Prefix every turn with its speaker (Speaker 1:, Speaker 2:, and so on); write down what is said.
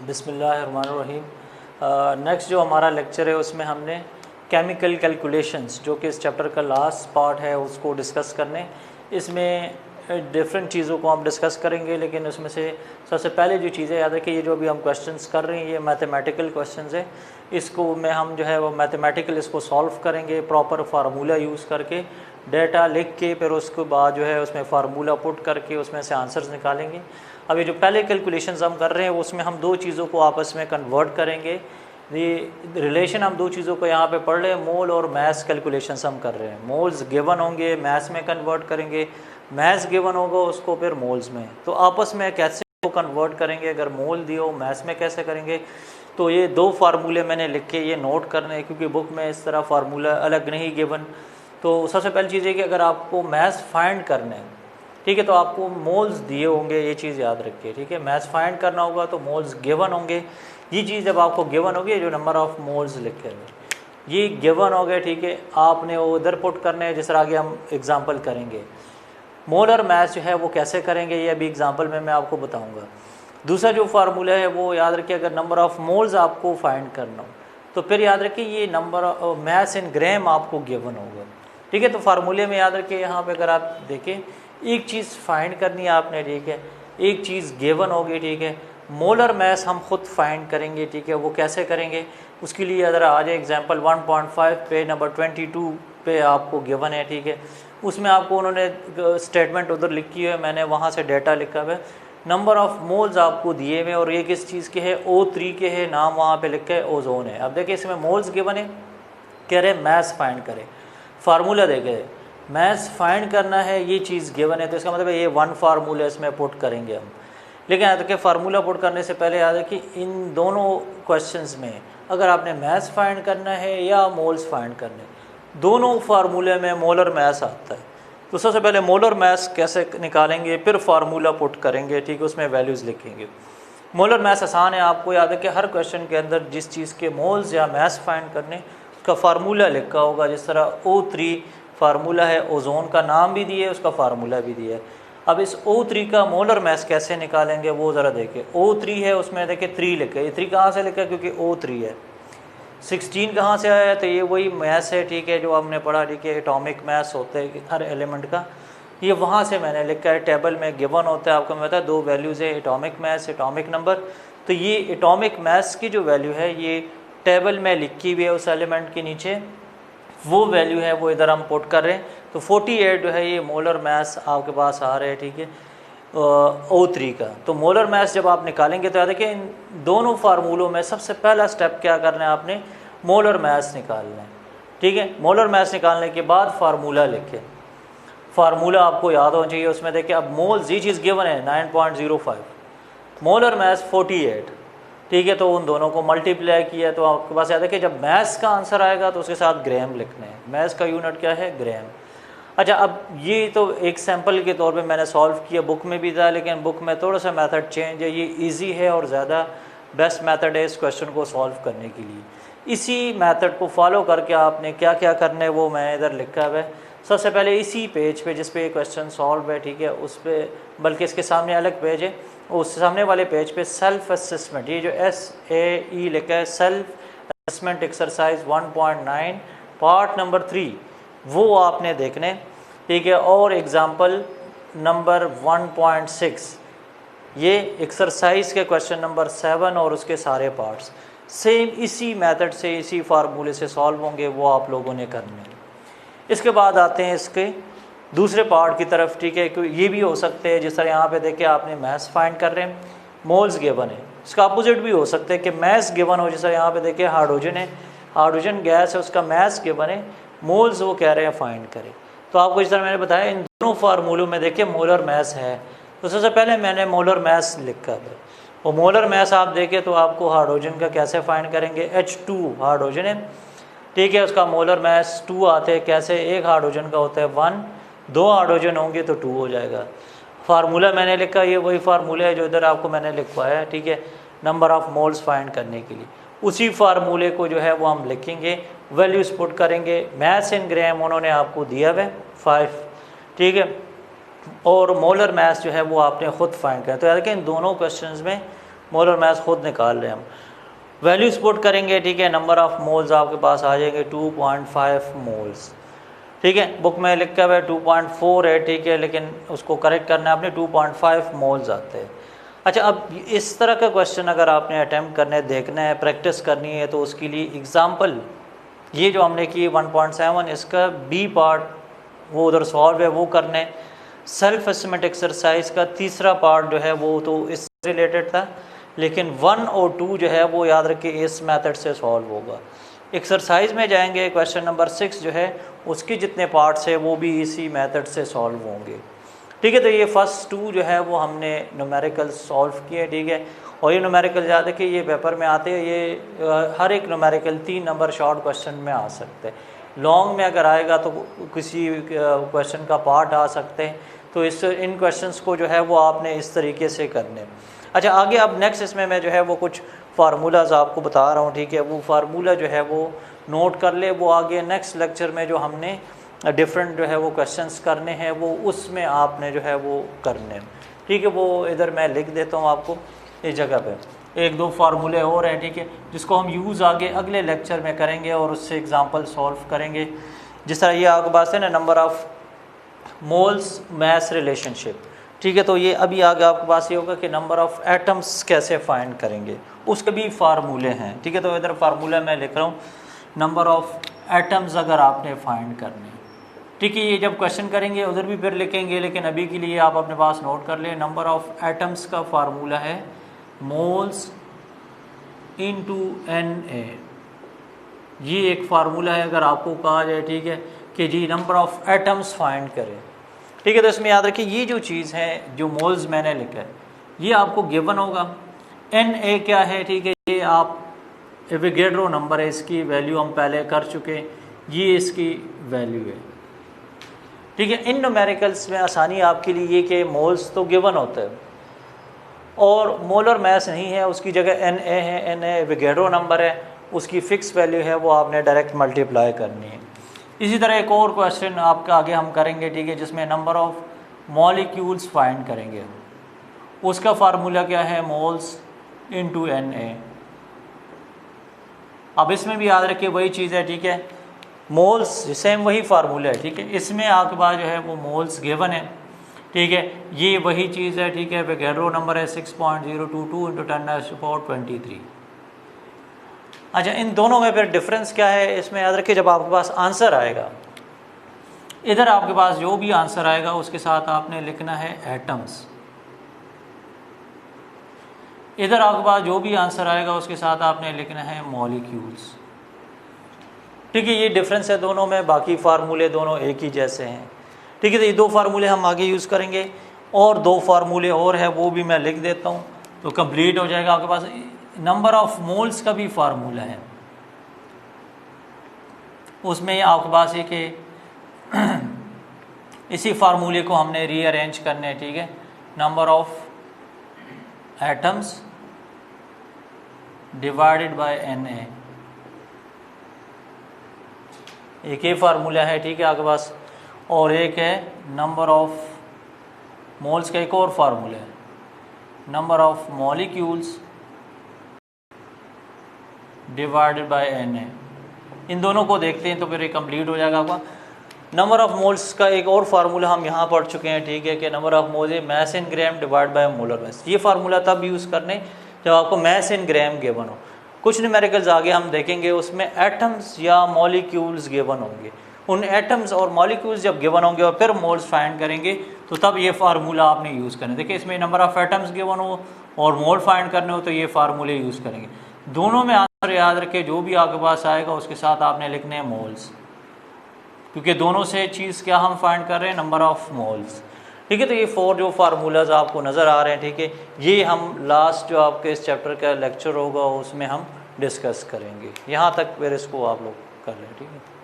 Speaker 1: बिस्मिल्लाहिर्रहमानिर्रहीम। नेक्स्ट जो हमारा लेक्चर है उसमें हमने केमिकल कैलकुलेशंस जो कि इस चैप्टर का लास्ट पार्ट है उसको डिस्कस करने। इसमें डिफरेंट चीज़ों को हम डिस्कस करेंगे, लेकिन उसमें से सबसे पहले जो चीज़ें याद रखिए, ये जो अभी हम क्वेश्चंस कर रहे हैं ये मैथमेटिकल क्वेश्चंस है। इसको में हम जो है वो मैथमेटिकल इसको सॉल्व करेंगे प्रॉपर फार्मूला यूज़ करके, डेटा लिख के, फिर उसके बाद जो है उसमें फार्मूला पुट करके उसमें से आंसर्स निकालेंगे। अभी जो पहले कैलकुलेशंस हम कर रहे हैं उसमें हम दो चीज़ों को आपस में कन्वर्ट करेंगे। ये रिलेशन हम दो चीज़ों को यहाँ पे पढ़ रहे हैं, मोल और मैथ्स कैलकुलेशंस हम कर रहे हैं। मोल्स गिवन होंगे, मैथ्स में कन्वर्ट करेंगे, मैथ्स गिवन होगा उसको फिर मोल्स में, तो आपस में कैसे को कन्वर्ट करेंगे। अगर मोल दिए हो मैथ्स में कैसे करेंगे। तो ये दो फार्मूले मैंने लिख के ये नोट करने हैं, क्योंकि बुक में इस तरह फार्मूला अलग नहीं गिवन। तो सबसे पहली चीज़ है कि अगर आपको मैथ्स फाइंड करने हैं, ठीक है, तो आपको मोल्स दिए होंगे, ये चीज़ याद रखिए, ठीक है। मैथ्स फाइंड करना होगा तो मोल्स गिवन होंगे। ये चीज़ जब आपको गिवन होगी, जो नंबर ऑफ़ मोल्स लिखे हुए ये गिवन हो गए, ठीक है, आपने वो उधर पुट करने हैं, जिस तरह आगे हम एग्जांपल करेंगे। मोलर मैथ्स जो है वो कैसे करेंगे ये अभी एग्जांपल में मैं आपको बताऊंगा। दूसरा जो फार्मूला है वो याद रखिए, अगर नंबर ऑफ़ मोल्स आपको फाइंड करना हो तो फिर याद रखिए ये नंबर मैथ्स इन ग्राम आपको गिवन होगा, ठीक है। तो फार्मूले में याद रखिए, यहाँ पे अगर आप देखें एक चीज़ फाइंड करनी है आपने, ठीक है, एक चीज़ गिवन होगी, ठीक है। मोलर मैथ्स हम खुद फाइंड करेंगे, ठीक है। वो कैसे करेंगे उसके लिए अगर आ जाए एग्जाम्पल 1.5 पे नंबर 22 पे आपको गिवन है, ठीक है। उसमें आपको उन्होंने स्टेटमेंट उधर लिखी है, मैंने वहाँ से डेटा लिखा हुआ है। नंबर ऑफ़ मोल्स आपको दिए हुए और ये किस चीज़ के है, O3 के है, नाम वहाँ पे लिखा है ओजोन है। अब देखिए इसमें मोल्स गिवन है, कह रहे मैथ्स फाइंड करें, फार्मूला देखे मैथ्स फाइंड करना है, ये चीज़ गिवन है, तो इसका मतलब है ये वन फार्मूला इसमें पुट करेंगे हम। लेकिन याद रखिए फार्मूला पुट करने से पहले याद रखिए इन दोनों क्वेश्चंस में अगर आपने मैथ्स फाइंड करना है या मोल्स फाइंड करने, दोनों फार्मूले में मोलर मैथ्स आता है। तो सबसे पहले मोलर मैथ्स कैसे निकालेंगे, फिर फार्मूला पुट करेंगे, ठीक है, उसमें वैल्यूज़ लिखेंगे। मोलर मैथ्स आसान है, आपको याद है कि हर क्वेश्चन के अंदर जिस चीज़ के मोल्स या मैथ्स फाइंड करने उसका फार्मूला लिखा होगा। जिस तरह O3 फार्मूला है, ओजोन का नाम भी दिया है, उसका फार्मूला भी दिया है। अब इस O3 का मोलर मैथ्स कैसे निकालेंगे वो ज़रा देखिए। O3 है, उसमें देखिए 3 लिखा है, ये 3 कहाँ से लिखा है, क्योंकि O3 है। 16 कहाँ से आया है, तो ये वही मैथ्स है, ठीक है, जो हमने पढ़ा, ठीक है, एटॉमिक मैथ्स होते हैं हर एलिमेंट का, ये वहाँ से मैंने लिखा है। टेबल में गिवन होता है, आपको मैं बताया दो वैल्यूज़ है, एटॉमिक मैथ्स, एटॉमिक नंबर। तो ये एटॉमिक मैथ्स की जो वैल्यू है ये टेबल में लिखी हुई है उस एलिमेंट के नीचे, वो वैल्यू है वो इधर हम पुट कर रहे हैं। तो 48 जो है ये मोलर मैथ्स आपके पास आ रहे हैं, ठीक है, O3 का। तो मोलर मैथ्स जब आप निकालेंगे तो याद रखिए इन दोनों फार्मूलों में सबसे पहला स्टेप क्या करना है, आपने मोलर मैथ्स निकालना है, ठीक है। मोलर मैथ्स निकालने के बाद फार्मूला लिखें, फार्मूला आपको याद होना चाहिए। उसमें देखिए अब मोल्स ये चीज़ गिवन है 9.05, मोलर मैथ्स 48, ठीक है। तो उन दोनों को मल्टीप्लाई किया तो आपके पास याद है कि जब मैथ्स का आंसर आएगा तो उसके साथ ग्राम लिखना है। मैथ्स का यूनिट क्या है, ग्राम। अच्छा, अब ये तो एक सैम्पल के तौर पे मैंने सॉल्व किया, बुक में भी था, लेकिन बुक में थोड़ा सा मेथड चेंज है। ये इजी है और ज़्यादा बेस्ट मेथड है इस क्वेश्चन को सॉल्व करने के लिए। इसी मेथड को फॉलो करके आपने क्या क्या करना है वो मैं इधर लिखा हुआ है। सबसे पहले इसी पेज पे जिस पे ये क्वेश्चन सॉल्व है, ठीक है, उस पर, बल्कि इसके सामने अलग पेज है, उस सामने वाले पेज पे सेल्फ असेसमेंट, ये जो SAE लिखा है, self assessment exercise 1.9 part number 3, वो आपने देखने, ठीक है। और एग्जाम्पल नंबर 1.6, ये एक्सरसाइज के क्वेश्चन नंबर 7 और उसके सारे पार्ट्स सेम इसी मेथड से, इसी फार्मूले से सॉल्व होंगे, वो आप लोगों ने करने हैं। इसके बाद आते हैं इसके दूसरे पार्ट की तरफ, ठीक है। कि ये भी हो सकते हैं जिस तरह यहाँ पे देखिए आपने मैथ्स फाइंड कर रहे हैं, मोल्स गिवन है। इसका अपोजिट भी हो सकता है कि मैथ्स गिवन हो, जैसा यहाँ पे देखिए हाइड्रोजन है, हाइड्रोजन गैस है, उसका मैथ्स गिवन है, मोल्स वो कह रहे हैं फाइंड करें। तो आपको जिस तरह मैंने बताया इन दोनों फार्मूलों में देखिए मोलर मैथ्स है। तो सबसे पहले मैंने मोलर मैथ्स लिखा है, और मोलर मैथ्स आप देखें तो आपको हाइड्रोजन का कैसे फाइंड करेंगे, H2 हाइड्रोजन है, ठीक है, उसका मोलर मैथ्स 2 आते हैं। कैसे, एक हाइड्रोजन का होता है 1, 2 हाइड्रोजन होंगे तो 2 हो जाएगा। फार्मूला मैंने लिखा, ये वही फार्मूला है जो इधर आपको मैंने लिखवाया है, ठीक है, नंबर ऑफ़ मोल्स फाइंड करने के लिए। उसी फार्मूले को जो है वो हम लिखेंगे, वैल्यूज़ पुट करेंगे। मैथ्स इन ग्राम उन्होंने आपको दिया हुआ है 5, ठीक है, और मोलर मैथ्स जो है वो आपने ख़ुद फाइंड किया। तो याद रखें इन दोनों क्वेश्चंस में मोलर मास खुद निकाल रहे हैं हम। वैल्यूज पुट करेंगे, ठीक है, नंबर ऑफ़ मोल्स आपके पास आ जाएंगे 2.5 मोल्स, ठीक है। बुक में लिखा हुआ है 2.4 है, ठीक है, लेकिन उसको करेक्ट करना है आपने, 2.5 मोल्स आते हैं। अच्छा, अब इस तरह का क्वेश्चन अगर आपने अटैम्प्ट करना है, देखना है, प्रैक्टिस करनी है, तो उसके लिए एग्ज़ाम्पल ये जो हमने की 1.7 इसका बी पार्ट वो उधर सॉल्व है, वो करने। सेल्फ एस्टीमेट एक्सरसाइज का तीसरा पार्ट जो है वो तो इससे रिलेटेड था, लेकिन 1 और 2 जो है वो याद रखिए इस मेथड से सॉल्व होगा। एक्सरसाइज में जाएंगे, क्वेश्चन नंबर 6 जो है उसके जितने पार्ट्स है वो भी इसी मेथड से सॉल्व होंगे, ठीक है। तो ये फर्स्ट 2 जो है वो हमने न्यूमेरिकल सॉल्व किए, ठीक है। और ये न्यूमेरिकल याद है कि ये पेपर में आते हैं, ये हर एक न्यूमेरिकल 3 नंबर शॉर्ट क्वेश्चन में आ सकते हैं। लॉन्ग में अगर आएगा तो किसी क्वेश्चन का पार्ट आ सकते हैं। तो इन क्वेश्चंस को जो है वो आपने इस तरीके से करने। अच्छा, आगे अब नेक्स्ट इसमें मैं जो है वो कुछ फार्मूलाज आपको बता रहा हूँ, ठीक है। वो फार्मूला जो है वो नोट कर ले, वो आगे नेक्स्ट लेक्चर में जो हमने डिफरेंट जो है वो क्वेश्चंस करने हैं वो उसमें आपने जो है वो करने, ठीक है। वो इधर मैं लिख देता हूँ आपको इस जगह पे, 1-2 फार्मूले और हैं, ठीक है, जिसको हम यूज़ आगे अगले लेक्चर में करेंगे और उससे एग्जांपल सॉल्व करेंगे। जिस तरह ये आपके पास है ना, number of moles mass relationship, ठीक है। तो ये अभी आगे आपके पास ये होगा कि नंबर ऑफ़ एटम्स कैसे फाइंड करेंगे, उसके भी फार्मूले हैं, ठीक है। तो इधर फार्मूला मैं लिख रहा हूँ, नंबर ऑफ़ एटम्स अगर आपने फाइंड करने, ठीक है। ये जब क्वेश्चन करेंगे उधर भी फिर लिखेंगे, लेकिन अभी के लिए आप अपने पास नोट कर लें। नंबर ऑफ़ एटम्स का फार्मूला है मोल्स इनटू Na। ये एक फार्मूला है, अगर आपको कहा जाए, ठीक है, कि जी नंबर ऑफ़ एटम्स फाइंड करें, ठीक है। तो इसमें याद रखिए ये जो चीज़ है, जो मोल्स मैंने लिखा है, ये आपको गिवन होगा। Na क्या है, ठीक है, ये आप एवोगैड्रो नंबर है, इसकी वैल्यू हम पहले कर चुके हैं, ये इसकी वैल्यू है, ठीक है। इन न्यूमेरिकल्स में आसानी आपके लिए ये कि मोल्स तो गिवन होता है और मोलर मास नहीं है, उसकी जगह Na है। Na एवोगैड्रो नंबर है, उसकी फ़िक्स वैल्यू है, वो आपने डायरेक्ट मल्टीप्लाई करनी है। इसी तरह एक और क्वेश्चन आपका आगे हम करेंगे, ठीक है, जिसमें नंबर ऑफ़ मॉलिक्यूल्स फाइंड करेंगे। उसका फार्मूला क्या है, मोल्स इनटू Na। अब इसमें भी याद रखिए वही चीज़ है, ठीक है, मोल्स सेम वही फार्मूला है, ठीक है। इसमें आपके पास जो है वो मोल्स गिवन है, ठीक है, ये वही चीज़ है, ठीक है। एवोगैड्रो नंबर है 6.022 × 10⁻23। अच्छा, इन दोनों में फिर डिफरेंस क्या है, इसमें याद रखिए जब आपके पास आंसर आएगा, इधर आपके पास जो भी आंसर आएगा उसके साथ आपने लिखना है एटम्स, इधर आपके पास जो भी आंसर आएगा उसके साथ आपने लिखना है मॉलिक्यूल्स, ठीक है। ये डिफरेंस है दोनों में, बाकी फार्मूले दोनों एक ही जैसे हैं, ठीक है। तो ये 2 फार्मूले हम आगे यूज़ करेंगे और 2 फार्मूले और है वो भी मैं लिख देता हूँ तो कंप्लीट हो जाएगा। आपके पास नंबर ऑफ़ मोल्स का भी फार्मूला है, उसमें आपके पास ये कि इसी फार्मूले को हमने रीअरेंज करना है, ठीक है। Number of atoms divided by Na, एक ये फार्मूला है, ठीक है, आपके पास। और एक है नंबर ऑफ़ मोल्स का एक और फार्मूला है, number of molecules divided by Na। इन दोनों को देखते हैं तो फिर ये कंप्लीट हो जाएगा आपका। नंबर ऑफ़ मोल्स का एक और फार्मूला हम यहाँ पढ़ चुके हैं, ठीक है, कि नंबर ऑफ़ मोल्स है mass in gram divide by molar mass. ये फार्मूला तब यूज़ करने जब आपको मास इन ग्राम गिवन हो। कुछ न्यूमेरिकल्स आगे हम देखेंगे उसमें एटम्स या मॉलिक्यूल्स गिवन होंगे, उन एटम्स और मॉलिक्यूल्स जब गिवन होंगे और फिर मोल्स फाइंड करेंगे तो तब ये फार्मूला आपने यूज़ करना है। देखिए इसमें नंबर ऑफ़ एटम्स गिवन हो और मोल फाइंड करने हो तो ये फार्मूले यूज़ करेंगे। दोनों में आंसर याद रखें, जो भी आपके पास आएगा उसके साथ आपने लिखने हैं मोल्स, क्योंकि दोनों से चीज़ क्या हम फाइंड कर रहे हैं, नंबर ऑफ़ मोल्स, ठीक है। तो ये 4 जो फार्मूलाज आपको नज़र आ रहे हैं, ठीक है, ये हम लास्ट जो आपके इस चैप्टर का लेक्चर होगा उसमें हम डिस्कस करेंगे। यहाँ तक फिर इसको आप लोग कर लें, ठीक है।